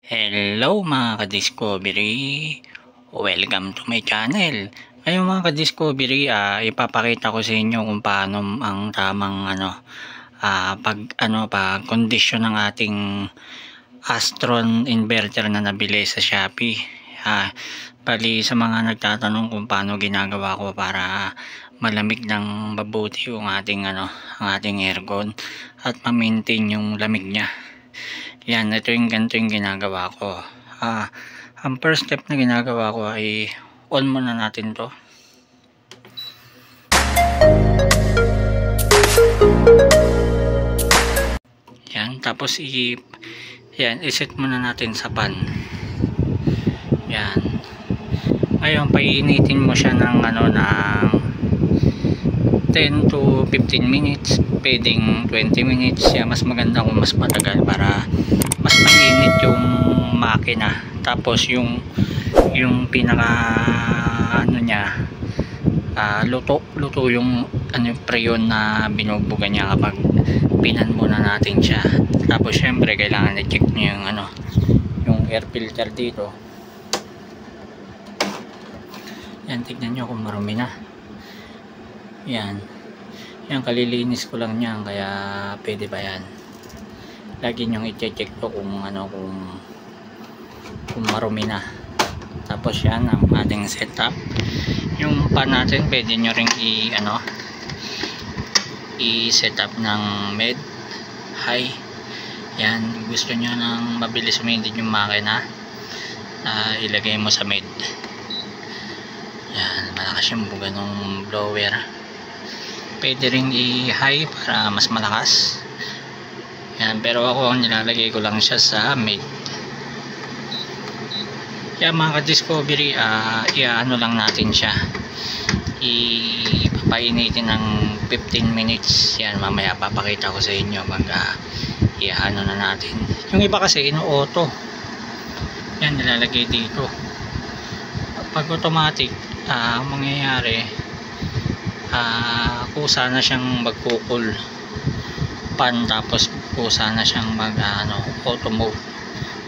Hello mga ka-discovery, welcome to my channel. Ngayon mga ka-discovery, ipapakita ko sa inyo kung paano ang tamang pag kondisyon ng ating Astron inverter na nabili sa Shopee. Bali sa mga nagtatanong kung paano ginagawa ko para malamig ng mabuti yung ating ang ating aircon at ma-maintain yung lamig niya. Yan, ito yung ganito yung ginagawa ko. Ang first step na ginagawa ko ay on muna natin to. Yan, tapos iset muna natin sa pan. Yan. Ngayon, painitin mo siya ng ng 10 to 15 minutes, pwedeng 20 minutes. Yan, mas maganda kung mas matagal para mas mainit yung makina. Tapos yung pinaka niya, luto yung preyon na binubuga niya kapag pinan muna natin siya. Tapos syempre kailangan i-check niyo yung air filter dito. Yan, tignan nyo kung marumi na. Yan, kalilinis ko lang niyan, kaya pwede ba yan. Lagi nyong i-check to kung marumi na. Tapos yan ang ating setup. Yung pan natin pwede nyo ring i-setup ng med high. Yan, gusto nyo ng mabilis umindit yung makina, ilagay mo sa med. Yan, malakas yung buga ng blower. Pwede ring i-high para mas malakas. Yan, pero ako ang nilalagay ko lang siya sa mid. Yan mga ka-discovery, lang natin siya. Ipapainitin ng 15 minutes. Yan, mamaya papakita ko sa inyo pag na natin. Yung iba kasi ino-auto. Yan, nilalagay dito. Pag automatic, ang mangyayari, kusa na siyang magkukul pan, tapos kusa na siyang auto mode.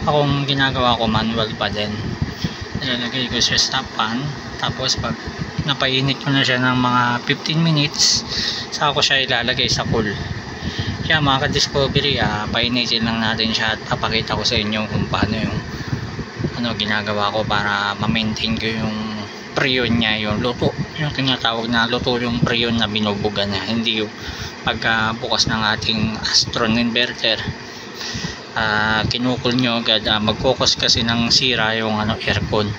Akong ginagawa ko manual pa din. Nilalagay ko siya sa pan, tapos pag napainit ko na siya ng mga 15 minutes, saka ko siya ilalagay sa cool. Kaya mga ka-discovery, painitin lang natin siya at papakita ko sa inyo kung paano yung ginagawa ko para ma-maintain ko yung preyon niya, yung luto, yung tinatawag na luto, yung preyon na binubuga niya. Hindi yung pagbukas ng ating Astron inverter, kinukul nyo agad, mag-focus kasi ng sira yung aircon.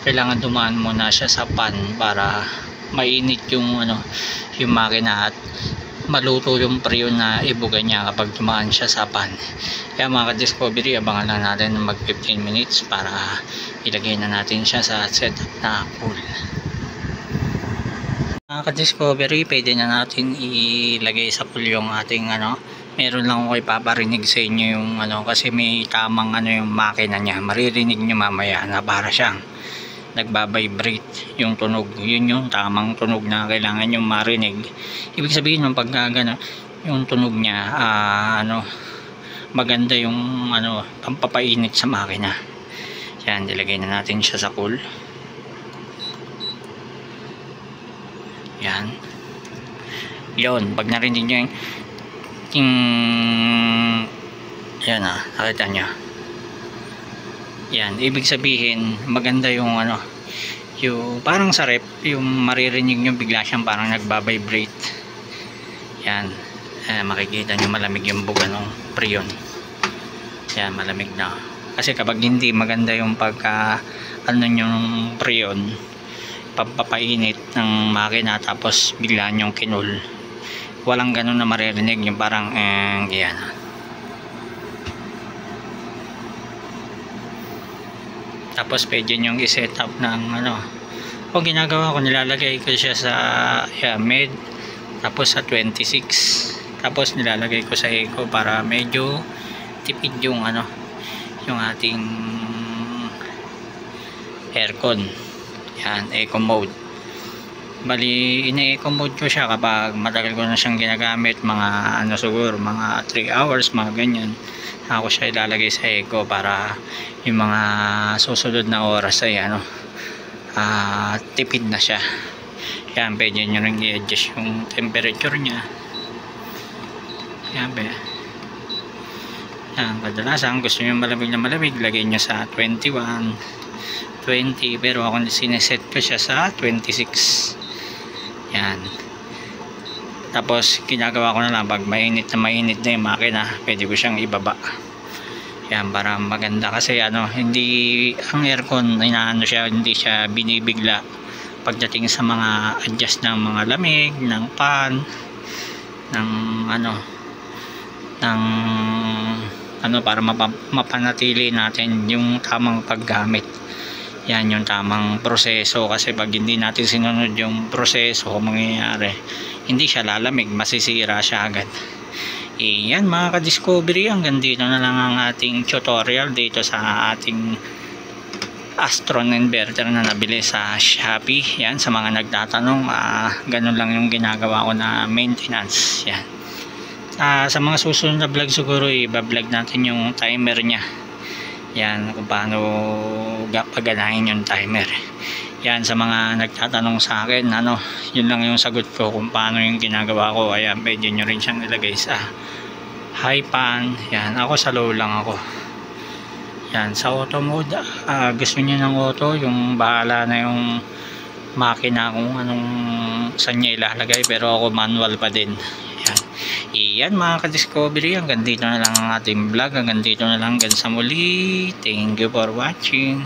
Kailangan dumaan muna siya sa pan para mainit yung yung makina at maluto yung preyon na ibuga niya kapag dumaan siya sa pan. Kaya mga ka-discovery, abangan lang natin mag 15 minutes para ilagay na natin siya sa setup na cool. Mga ka-discovery, pwede na natin ilagay sa cool yung ating meron lang ako ipaparinig sa inyo yung kasi may tamang yung makina niya. Maririnig nyo mamaya na para siyang nagbabibrate yung tunog. Yun yung tamang tunog na kailangan yung marinig. Ibig sabihin ng pag yung tunog niya maganda yung pampapainit sa makina. Yan, ilagay na natin siya sa cool. Yan. Yun, pag narinig nyo yung yan, nakita nyo. Yan, ibig sabihin maganda yung yung parang sa rep, yung maririnig nyo bigla siyang parang nagbabibrate. Yan, makikita nyo malamig yung buga ng preyon. Yan, malamig na. Kasi kapag hindi maganda yung pagka yung preyon, pampapainit ng makina, tapos bigla nyong kinul, walang ganun na maririnig, yung parang yan. Tapos pwede nyong i-set up ng kung ginagawa ko, nilalagay ko siya sa med, tapos sa 26, tapos nilalagay ko sa eco para medyo tipid yung yung ating aircon. Yan, eco mode. Bali, ine-eco mode ko siya kapag matagal ko na siyang ginagamit, mga ano siguro, mga 3 hours, mga ganyan. Ako siya ilalagay sa eco para yung mga susunod na oras ay ano, tipid na siya. Yan, pwede nyo rin i-adjust yung temperature nya. Yan, yan, kadalasan gusto nyo malamig na malamig, lagay nyo sa 21, 20, pero ako sineset ko siya sa 26. Yan. Tapos ginagawa ko na lang pag mainit na yung makina, pwede ko siyang ibaba. Yan, para maganda kasi ano, hindi ang aircon inaano siya, hindi siya binibigla pagdating sa mga adjust ng mga lamig, ng fan, ng ano para mapanatili natin yung tamang paggamit. Yan yung tamang proseso, kasi pag hindi natin sinunod yung proseso, mangyayari hindi siya lalamig, masisira siya agad. Yan mga ka-discovery, hanggang dito na lang ang ating tutorial dito sa ating Astron inverter na nabili sa Shopee. Yan, sa mga nagtatanong, ganun lang yung ginagawa ko na maintenance. Yan. Sa mga susunod na vlog siguro i-vlog natin yung timer nya. Yan, kung paano paganahin yung timer. Yan, sa mga nagtatanong sa akin, ano, yun lang yung sagot ko kung paano yung ginagawa ko. Ayan, pwede nyo rin siyang ilagay sa high pan. Yan, ako sa low lang ako. Yan, sa auto mode, gusto nyo ng auto, yung bahala na yung makina kung anong saan niya ilalagay, pero ako manual pa din. Iyan mga ka-discovery, hanggang dito na lang ang ating vlog, hanggang dito na lang, hanggang sa muli. Thank you for watching.